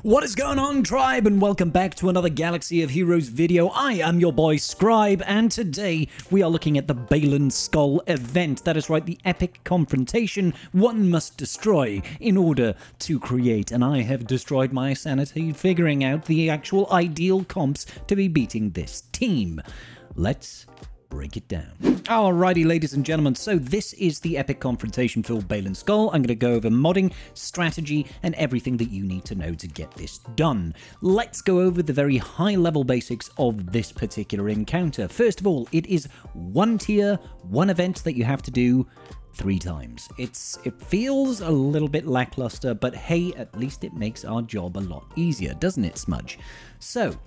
What is going on, tribe, and welcome back to another Galaxy of Heroes video. I am your boy Scribe, and today we are looking at the Baylan Skoll event. That is right, the epic confrontation one must destroy in order to create, and I have destroyed my sanity figuring out the actual ideal comps to be beating this team. Let's break it down. Alrighty, ladies and gentlemen, so this is the epic confrontation for Baylan Skoll. I'm going to go over modding, strategy, and everything that you need to know to get this done. Let's go over the very high-level basics of this particular encounter. First of all, it is one tier, one event that you have to do 3 times. It feels a little bit lackluster, but hey, at least it makes our job a lot easier, doesn't it, Smudge? So,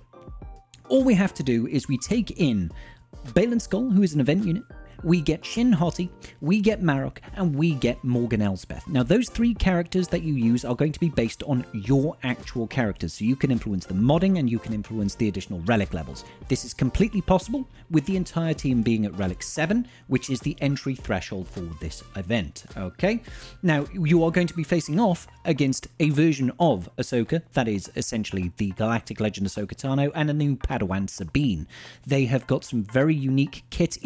all we have to do is we take in Baylan Skoll, who is an event unit, we get Shin Hati, we get Marok, and we get Morgan Elsbeth. Now, those 3 characters that you use are going to be based on your actual characters, so you can influence the modding and you can influence the additional relic levels. This is completely possible with the entire team being at relic 7, which is the entry threshold for this event, okay? Now, you are going to be facing off against a version of Ahsoka, that is essentially the Galactic Legend Ahsoka Tano, and a new Padawan Sabine. They have got some very unique kit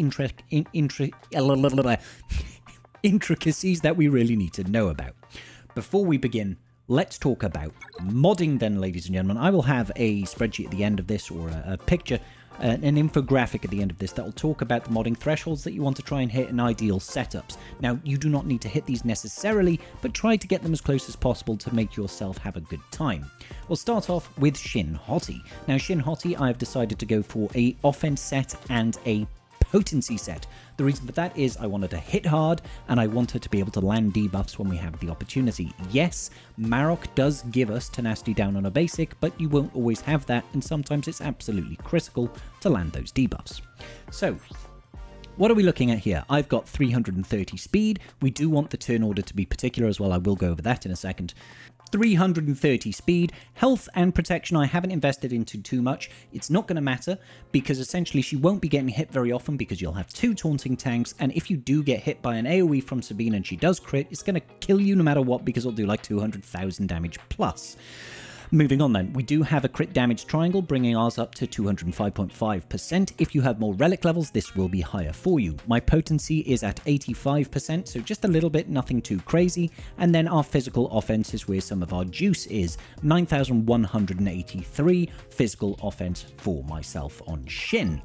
intricacies that we really need to know about. Before we begin, let's talk about modding then, ladies and gentlemen. I will have a spreadsheet at the end of this, or a picture, an infographic at the end of this that will talk about the modding thresholds that you want to try and hit in ideal setups. Now, you do not need to hit these necessarily, but try to get them as close as possible to make yourself have a good time. We'll start off with Shin Hati. Now, Shin Hati, I have decided to go for a offense set and a potency set. The reason for that is I wanted to hit hard and I wanted to be able to land debuffs when we have the opportunity. Yes, Marok does give us tenacity down on a basic, but you won't always have that, and sometimes it's absolutely critical to land those debuffs. So, what are we looking at here? I've got 330 speed. We do want the turn order to be particular as well. I will go over that in a second. 330 speed, health and protection I haven't invested into too much. It's not going to matter because essentially she won't be getting hit very often because you'll have 2 taunting tanks, and if you do get hit by an AoE from Sabine and she does crit, it's going to kill you no matter what because it'll do like 200,000 damage plus. Moving on then, we do have a crit damage triangle, bringing ours up to 205.5%. If you have more relic levels, this will be higher for you. My potency is at 85%, so just a little bit, nothing too crazy. And then our physical offense is where some of our juice is. 9,183 physical offense for myself on Shin.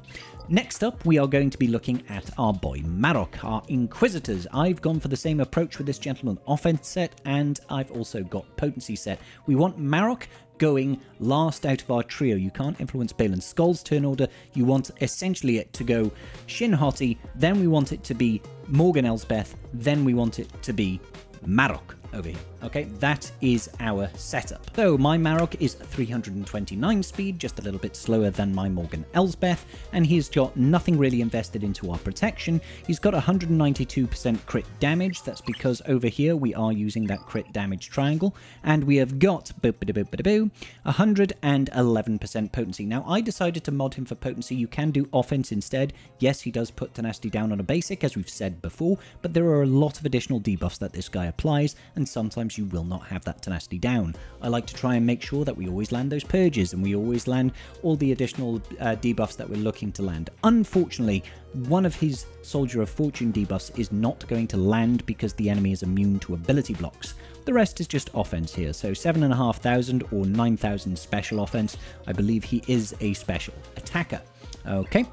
Next up, we are going to be looking at our boy Marok, our Inquisitors. I've gone for the same approach with this gentleman offense set, and I've also got potency set. We want Marok going last out of our trio. You can't influence Baylan Skoll's turn order. You want essentially it to go Shin Hati, then we want it to be Morgan Elsbeth, then we want it to be Marok over here. Okay, that is our setup. So my Marok is 329 speed, just a little bit slower than my Morgan Elsbeth, and he's got nothing really invested into our protection. He's got 192% crit damage. That's because over here we are using that crit damage triangle, and we have got 111% potency. Now, I decided to mod him for potency. You can do offense instead. Yes, he does put tenacity down on a basic, as we've said before, but there are a lot of additional debuffs that this guy applies, and sometimes you will not have that tenacity down. I like to try and make sure that we always land those purges and we always land all the additional debuffs that we're looking to land. Unfortunately, one of his Soldier of Fortune debuffs is not going to land because the enemy is immune to ability blocks. The rest is just offense here, so 7,500 or 9,000 special offense. I believe he is a special attacker. Okay.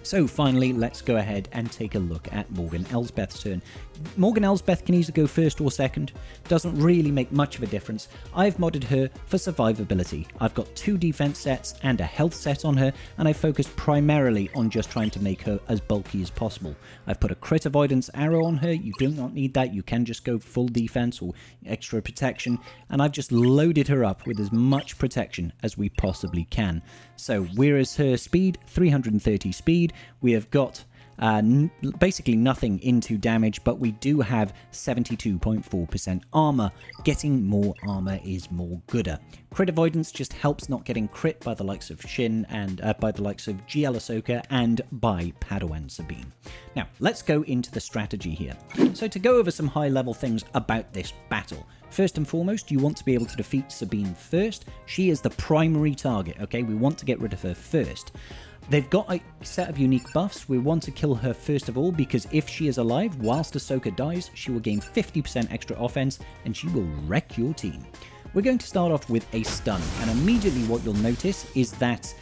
So finally, let's go ahead and take a look at Morgan Elsbeth's turn. Morgan Elsbeth can either go first or second, doesn't really make much of a difference. I've modded her for survivability. I've got 2 defense sets and a health set on her, and I focused primarily on just trying to make her as bulky as possible. I've put a crit avoidance arrow on her. You do not need that. You can just go full defense or extra protection, and I've just loaded her up with as much protection as we possibly can. So where is her speed? 330 speed. We have got Basically nothing into damage, but we do have 72.4% armor. Getting more armor is more gooder. Crit avoidance just helps not getting crit by the likes of Shin and by the likes of GL Ahsoka and by Padawan Sabine. Now, let's go into the strategy here. So to go over some high-level things about this battle. First and foremost, you want to be able to defeat Sabine first. She is the primary target, okay? We want to get rid of her first. They've got a set of unique buffs. We want to kill her first of all because if she is alive, whilst Ahsoka dies, she will gain 50% extra offense and she will wreck your team. We're going to start off with a stun, and immediately what you'll notice is that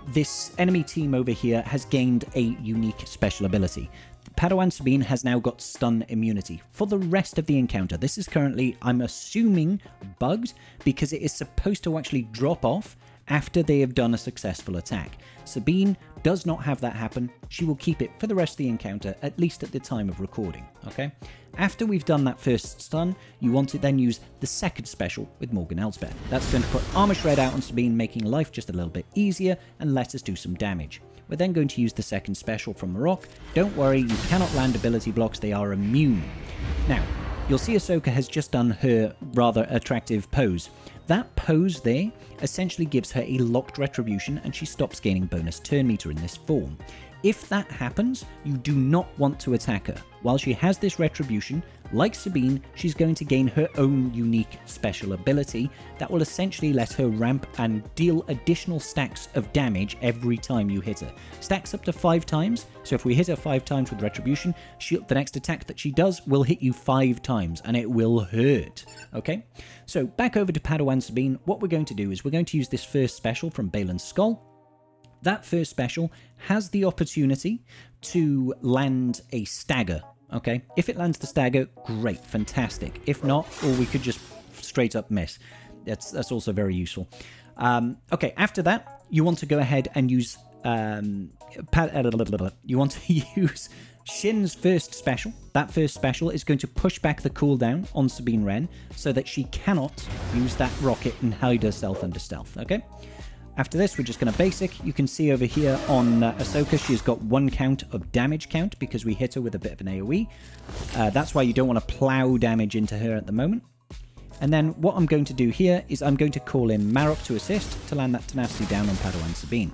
this enemy team over here has gained a unique special ability. Padawan Sabine has now got stun immunity for the rest of the encounter. This is currently, I'm assuming, bugged because it is supposed to actually drop off after they have done a successful attack. Sabine does not have that happen. She will keep it for the rest of the encounter, at least at the time of recording, okay? After we've done that first stun, you want to then use the second special with Morgan Elsbeth. That's going to put Armor Shred out on Sabine, making life just a little bit easier and let us do some damage. We're then going to use the second special from Marok. Don't worry, you cannot land ability blocks, they are immune. Now, you'll see Ahsoka has just done her rather attractive pose. That pose there essentially gives her a locked retribution and she stops gaining bonus turn meter in this form. If that happens, you do not want to attack her. While she has this retribution, like Sabine, she's going to gain her own unique special ability that will essentially let her ramp and deal additional stacks of damage every time you hit her. Stacks up to 5 times, so if we hit her 5 times with retribution, the next attack that she does will hit you 5 times and it will hurt. Okay, so back over to Padawan Sabine, what we're going to do is we're going to use this first special from Baylan Skoll. That first special has the opportunity to land a stagger, okay? If it lands the stagger, great, fantastic. If not, or we could just straight up miss. That's also very useful. Okay, after that, you want to go ahead and use... you want to use Shin's first special. That first special is going to push back the cooldown on Sabine Wren so that she cannot use that rocket and hide herself under stealth, okay? After this, we're just going to basic. You can see over here on Ahsoka, she's got 1 count of damage count because we hit her with a bit of an AoE. That's why you don't want to plow damage into her at the moment. And then what I'm going to do here is I'm going to call in Marok to assist to land that tenacity down on Padawan Sabine.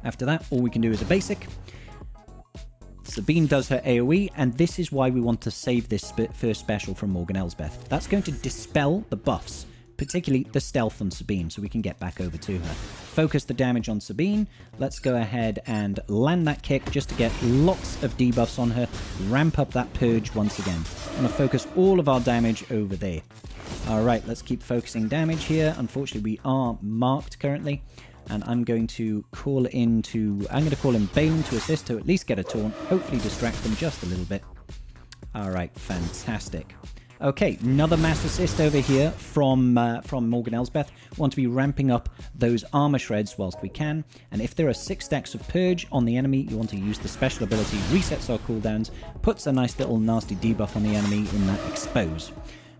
After that, all we can do is a basic. Sabine does her AoE, and this is why we want to save this first special from Morgan Elsbeth. That's going to dispel the buffs, particularly the stealth on Sabine, so we can get back over to her. Focus the damage on Sabine. Let's go ahead and land that kick just to get lots of debuffs on her. Ramp up that purge once again. I'm going to focus all of our damage over there. Alright, let's keep focusing damage here. Unfortunately, we are marked currently. And I'm going to call in Baylan to assist to at least get a taunt. Hopefully distract them just a little bit. Alright, fantastic. Okay, another mass assist over here from Morgan Elsbeth. We want to be ramping up those armor shreds whilst we can. And if there are 6 stacks of purge on the enemy, you want to use the special ability, resets our cooldowns, puts a nice little nasty debuff on the enemy in that expose.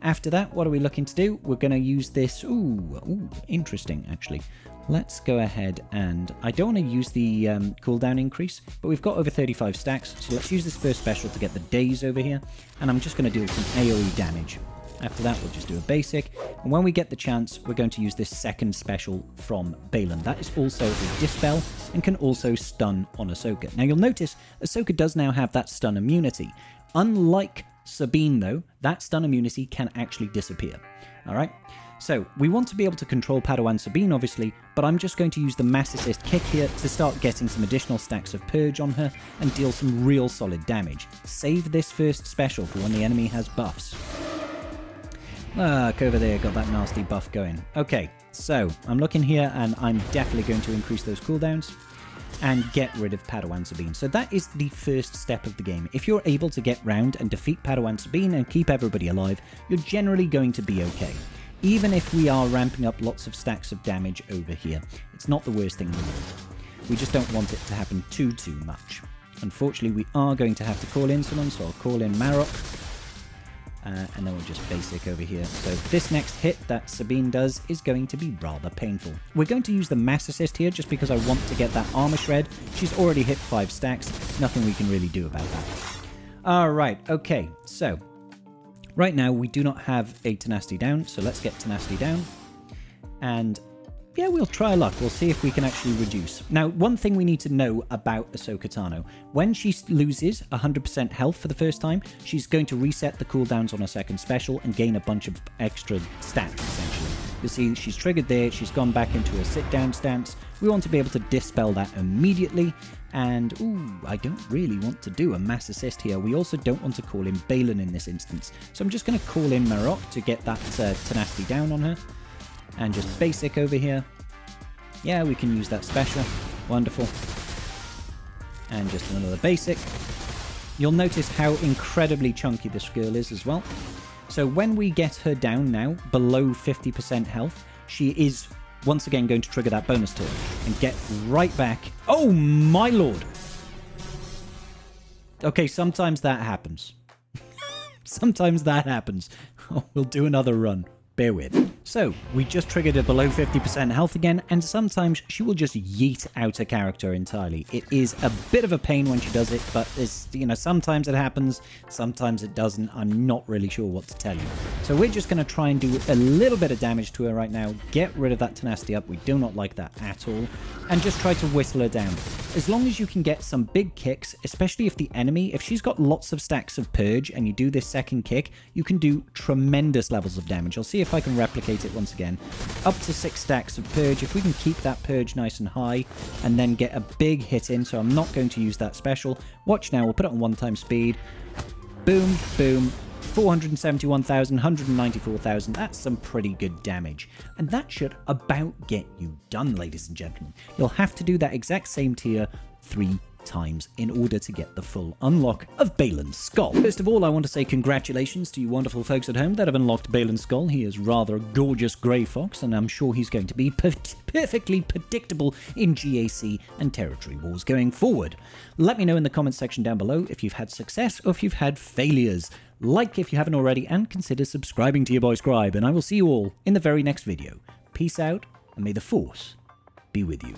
After that, what are we looking to do? We're going to use this... Ooh, interesting, actually. Let's go ahead and... I don't want to use the cooldown increase, but we've got over 35 stacks, so let's use this first special to get the daze over here, and I'm just going to do some AoE damage. After that, we'll just do a basic, and when we get the chance, we're going to use this second special from Baylan. That is also a dispel, and can also stun on Ahsoka. Now, you'll notice Ahsoka does now have that stun immunity. Unlike Sabine, though, that stun immunity can actually disappear. Alright? So, we want to be able to control Padawan Sabine, obviously, but I'm just going to use the mass assist kick here to start getting some additional stacks of purge on her and deal some real solid damage. Save this first special for when the enemy has buffs. Look over there, got that nasty buff going. Okay, so, I'm looking here and I'm definitely going to increase those cooldowns and get rid of Padawan Sabine. So that is the first step of the game. If you're able to get round and defeat Padawan Sabine and keep everybody alive, you're generally going to be okay. Even if we are ramping up lots of stacks of damage over here. It's not the worst thing in the world. We just don't want it to happen too much. Unfortunately, we are going to have to call in someone, so I'll call in Marok. And then we'll just basic over here. So this next hit that Sabine does is going to be rather painful. We're going to use the mass assist here just because I want to get that armor shred. She's already hit 5 stacks. Nothing we can really do about that. Alright, okay. So, right now we do not have a tenacity down. So let's get tenacity down. And yeah, we'll try our luck. We'll see if we can actually reduce. Now, one thing we need to know about Ahsoka Tano. When she loses 100% health for the first time, she's going to reset the cooldowns on her second special and gain a bunch of extra stats, essentially. You'll see she's triggered there. She's gone back into a sit-down stance. We want to be able to dispel that immediately. And, ooh, I don't really want to do a mass assist here. We also don't want to call in Baylan in this instance. So I'm just going to call in Marok to get that tenacity down on her. And just basic over here. Yeah, we can use that special. Wonderful. And just another basic. You'll notice how incredibly chunky this girl is as well. So when we get her down now, below 50% health, she is once again going to trigger that bonus turn and get right back. Oh my lord! Okay, sometimes that happens. Sometimes that happens. We'll do another run. Bear with. So, we just triggered her below 50% health again, and sometimes she will just yeet out a character entirely. It is a bit of a pain when she does it, but it's, you know, sometimes it happens, sometimes it doesn't. I'm not really sure what to tell you. So we're just going to try and do a little bit of damage to her right now, get rid of that tenacity up. We do not like that at all, and just try to whistle her down. As long as you can get some big kicks, especially if the enemy, if she's got lots of stacks of purge and you do this second kick, you can do tremendous levels of damage. I'll see if I can replicate it once again. Up to 6 stacks of purge. If we can keep that purge nice and high and then get a big hit in, so I'm not going to use that special. Watch now, we'll put it on 1x speed. Boom, boom. 471,000, 194,000. That's some pretty good damage. And that should about get you done, ladies and gentlemen. You'll have to do that exact same tier 3 times in order to get the full unlock of Baylan Skoll. First of all, I want to say congratulations to you wonderful folks at home that have unlocked Baylan Skoll. He is rather a gorgeous grey fox, and I'm sure he's going to be perfectly predictable in GAC and territory wars going forward. Let me know in the comments section down below if you've had success or if you've had failures. Like if you haven't already, and consider subscribing to your boy Scribe, and I will see you all in the very next video. Peace out, and may the Force be with you.